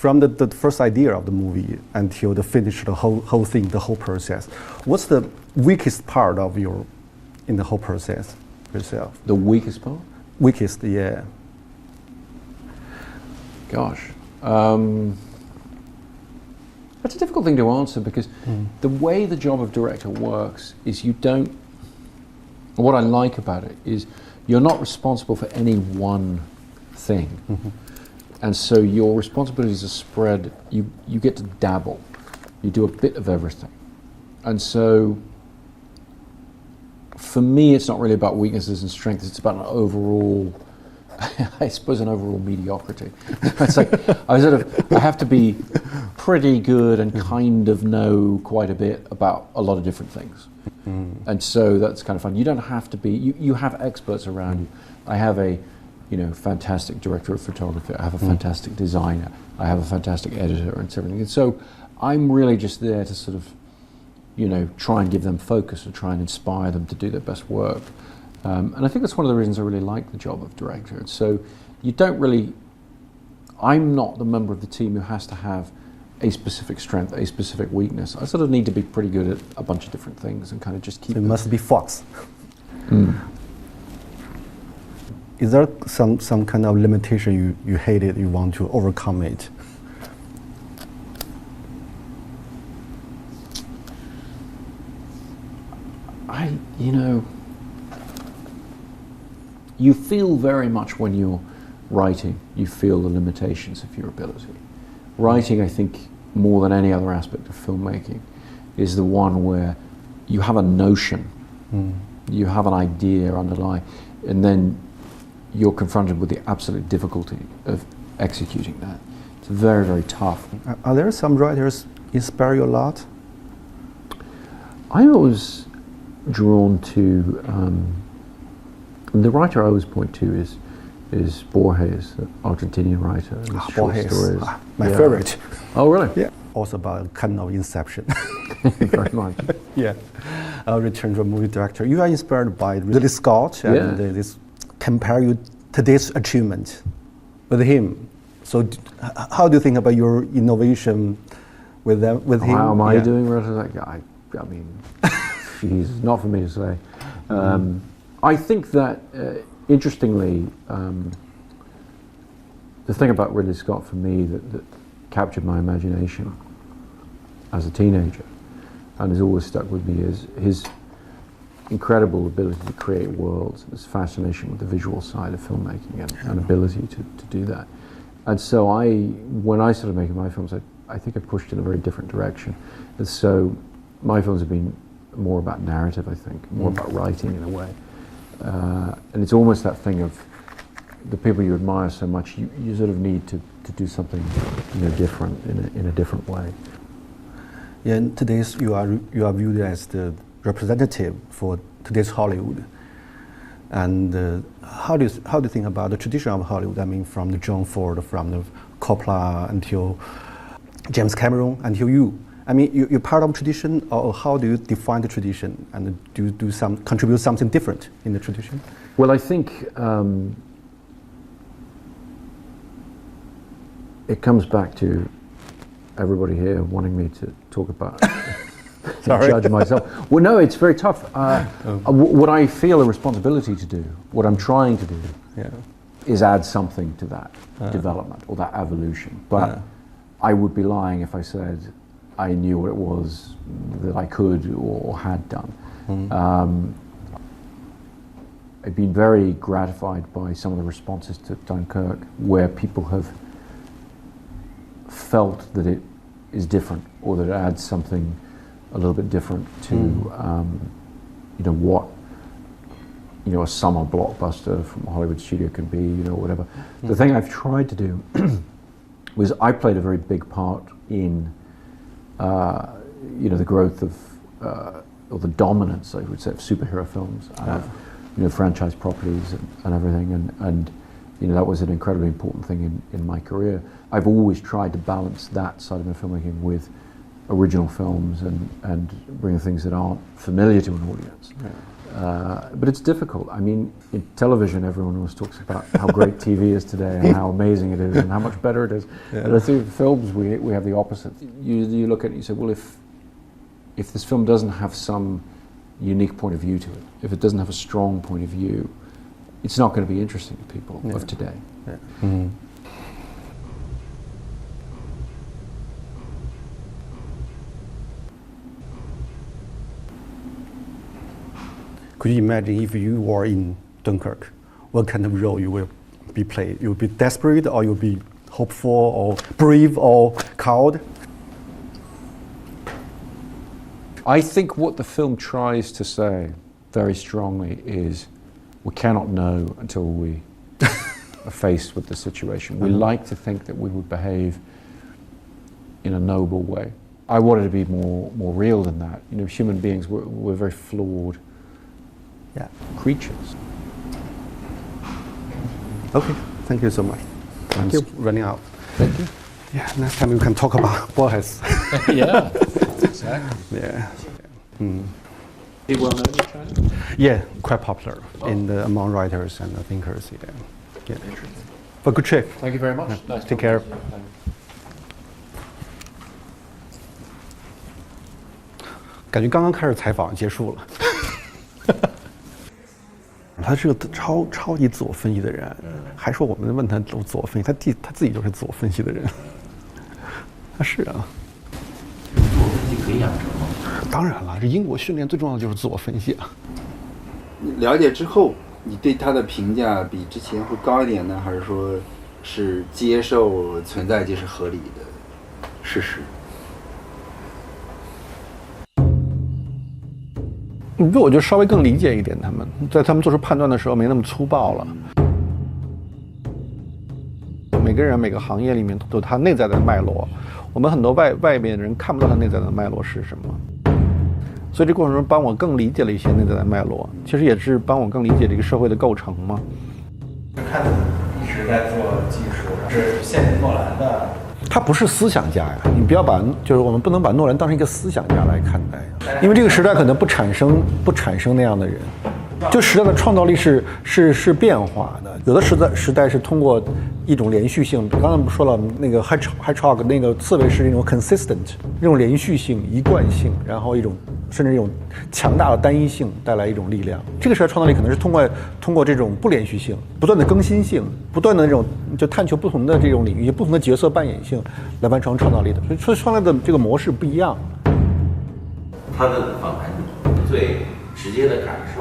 from the first idea of the movie until the finish, the whole thing, the whole process, what's the weakest part of in the whole process yourself? The weakest part? Weakest, yeah. Gosh. That's a difficult thing to answer because the way the job of director works is what I like about it is you're not responsible for any one thing. And so your responsibilities are spread, you get to dabble. You do a bit of everything. And so for me, it's not really about weaknesses and strengths, it's about an overall, I suppose, an overall mediocrity. It's like I have to be pretty good and kind of know quite a bit about a lot of different things. And so that's kind of fun. You don't have to be, you have experts around you. I have a fantastic director of photography. I have a fantastic designer. I have a fantastic editor and everything. And so I'm really just there to sort of, try and give them focus and try and inspire them to do their best work. And I think that's one of the reasons I really like the job of director. And so I'm not the member of the team who has to have a specific strength, a specific weakness. I sort of need to be pretty good at a bunch of different things and kind of just keep it. Must be Fox. Is there some kind of limitation you hated, you want to overcome it? You feel very much when you're writing, you feel the limitations of your ability. Writing, I think, more than any other aspect of filmmaking, is the one where you have a notion, you have an idea underlying, and then you're confronted with the absolute difficulty of executing that. It's very, very tough. Are there some writers inspire you a lot? I'm always drawn to, the writer I always point to is Borges, the Argentinian writer. And his short stories. My favorite. Oh, really? Yeah. Also about kind of inception. Very much. Yeah. Return to a movie director. You are inspired by Ridley Scott and this compare today's achievement with him. So how do you think about your innovation with him? How am I doing relative to that? I mean, geez, not for me to say. I think that, interestingly, the thing about Ridley Scott for me that captured my imagination as a teenager and has always stuck with me is his incredible ability to create worlds, and his fascination with the visual side of filmmaking and ability to do that. And so when I started making my films, I think I pushed in a very different direction. And so my films have been more about narrative, I think, more about writing in a way. And it's almost that thing of the people you admire so much, you sort of need to do something different in a different way. Yeah, and today's you are viewed as the representative for today's Hollywood. And how do you think about the tradition of Hollywood? I mean, from the John Ford, from the Coppola until James Cameron, until you. I mean, you're part of tradition, or how do you define the tradition? And do you contribute something different in the tradition? Well, I think it comes back to everybody here wanting me to talk about judge myself. Well, no, it's very tough. What I feel a responsibility to do, what I'm trying to do, is add something to that development or that evolution. But I would be lying if I said I knew what it was that I could or had done. I've been very gratified by some of the responses to Dunkirk, where people have felt that it is different, or that it adds something a little bit different to what a summer blockbuster from a Hollywood studio can be, whatever. The thing I've tried to do was I played a very big part in the growth of or the dominance, I would say, of superhero films, and franchise properties and everything, and that was an incredibly important thing in my career. I've always tried to balance that side of my filmmaking with original films and bring things that aren't familiar to an audience. But it's difficult. I mean, in television, everyone always talks about how great TV is today and how amazing it is and how much better it is. But I think films, we have the opposite. You look at it and you say, well, if this film doesn't have some unique point of view to it, if it doesn't have a strong point of view, it's not going to be interesting to people of today. Could you imagine if you were in Dunkirk, what kind of role you will be played? You'll be desperate, or you'll be hopeful, or brave, or cowed? I think what the film tries to say very strongly is we cannot know until we are faced with the situation. We like to think that we would behave in a noble way. I wanted to be more real than that. You know, human beings, we're very flawed creatures. Okay, thank you so much. Thank you. Running out. Thank you. Yeah, next time we can talk about Borges. Yeah, exactly. Yeah. Is he well known in China? Yeah, quite popular among writers and thinkers. Yeah. But good trip. Thank you very much. Nice Take care. 感觉刚刚开始采访结束了。他是个超级自我分析的人，还说我们问他自我分析，他自己就是自我分析的人。他是啊。自我分析可以养成吗？当然了，这英国训练最重要的就是自我分析啊。了解之后，你对他的评价比之前会高一点呢，还是说是接受存在即是合理的事实？我觉得稍微更理解一点，他们在他们做出判断的时候没那么粗暴了。每个人每个行业里面都有他内在的脉络，我们很多外面的人看不到他内在的脉络是什么，所以这过程中帮我更理解了一些内在的脉络，其实也是帮我更理解这个社会的构成嘛。看你一直在做技术，是羡慕诺兰的。他不是思想家呀，你不要就是我们不能把诺兰当成一个思想家来看待，因为这个时代可能不产生那样的人。就时代的创造力是变化的，有的时代是通过一种连续性，刚才不说了，那个 hedgehog 那个刺猬是那种 consistent 这种连续性、一贯性，然后甚至一种强大的单一性带来一种力量。这个时代创造力可能是通过这种不连续性、不断的更新性、不断的这种就探求不同的这种领域、不同的角色扮演性来完成创造力的，所以创造的这个模式不一样。他的访谈最直接的感受